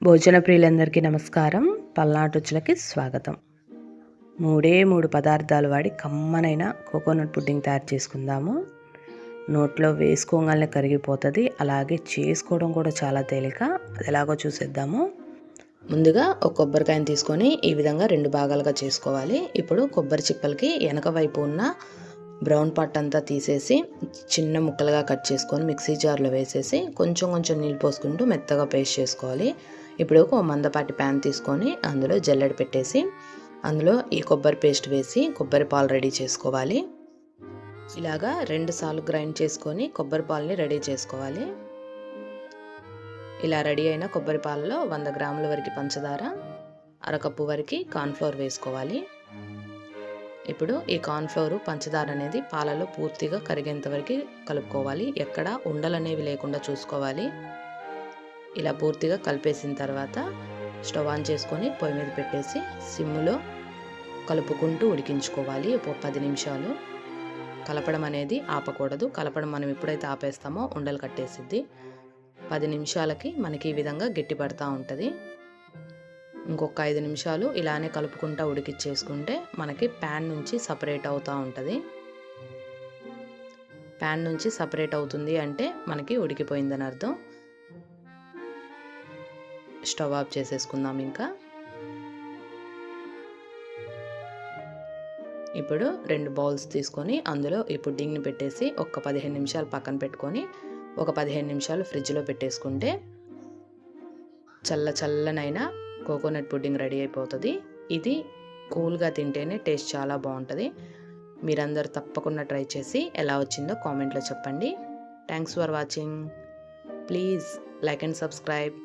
భోజన ప్రియులందరికీ నమస్కారం. పల్నాడు రుచులకి స్వాగతం. మూడే 3 పదార్థాలు వాడి కమ్మనైన కోకోనట్ పుడ్డింగ్ తయారు చేసుకుందాము. నోట్లో వేసుకోగానే కరిగిపోతుంది. అలాగే చేసుకోవడం కూడా చాలా తేలిక. అది ఎలాగో చూసేద్దాము. ముందుగా ఒక కొబ్బరికాయను తీసుకొని ఈ విధంగా 2 భాగాలుగా చేసుకోవాలి. ఇప్పుడు కొబ్బరి చిప్పలకి వెనక వైపు ఉన్న బ్రౌన్ పార్ట్ అంతా తీసేసి చిన్న ముక్కలుగా కట్ చేసుకొని మిక్సీ జార్లో వేసేసి కొంచెం నీళ్ళు పోసుకుంటూ మెత్తగా పేస్ట్ చేసుకోవాలి. ఇప్పుడు ఒక మందపాటి ప్యాన్ తీసుకొని అందులో జల్లెడ పెట్టేసి అందులో ఈ కొబ్బరి పేస్ట్ వేసి కొబ్బరి పాలు రెడీ చేసుకోవాలి. ఇలాగా 2 సార్లు గ్రైండ్ చేసుకొని కొబ్బరి పాలని రెడీ చేసుకోవాలి. ఇలా రెడీ అయిన కొబ్బరి పాలలో 100 గ్రాముల వరకు పంచదార, అరకప్పు వరకు కార్న్ఫ్లోర్ వేసుకోవాలి. ఇప్పుడు ఈ కార్న్ఫ్లోర్ పంచదార అనేది పాలలో పూర్తిగా కరిగేంత వరకు కలుపుకోవాలి. ఎక్కడ ఉండలనేవి లేకుండా చూసుకోవాలి. ఇలా పూర్తిగా కలిపేసిన తర్వాత స్టవ్ ఆన్ చేసుకొని పొయ్యి మీద పెట్టేసి సిమ్లో కలుపుకుంటూ ఉడికించుకోవాలి. 10 నిమిషాలు. కలపడం అనేది ఆపకూడదు. కలపడం మనం ఎప్పుడైతే ఆపేస్తామో ఉండలు కట్టేసిద్ది. 10 నిమిషాలకి మనకి ఈ విధంగా గట్టి పడుతూ ఉంటుంది. ఇంకొక 5 నిమిషాలు ఇలానే కలుపుకుంటూ ఉడికిచ్చేసుకుంటే మనకి ప్యాన్ నుంచి సపరేట్ అవుతూ ఉంటుంది. ప్యాన్ నుంచి సపరేట్ అవుతుంది అంటే మనకి ఉడికిపోయిందని అర్థం. స్టవ్ ఆఫ్ చేసేసుకుందాం. ఇంకా ఇప్పుడు 2 బౌల్స్ తీసుకొని అందులో ఈ పుడ్డింగ్ని పెట్టేసి ఒక 15 నిమిషాలు పక్కన పెట్టుకొని ఒక 15 నిమిషాలు ఫ్రిడ్జ్లో పెట్టేసుకుంటే చల్లనైనా కోకోనట్ పుడ్డింగ్ రెడీ అయిపోతుంది. ఇది కూల్గా తింటేనే టేస్ట్ చాలా బాగుంటుంది. మీరందరూ తప్పకుండా ట్రై చేసి ఎలా వచ్చిందో కామెంట్లో చెప్పండి. Thanks for watching. Please like and subscribe.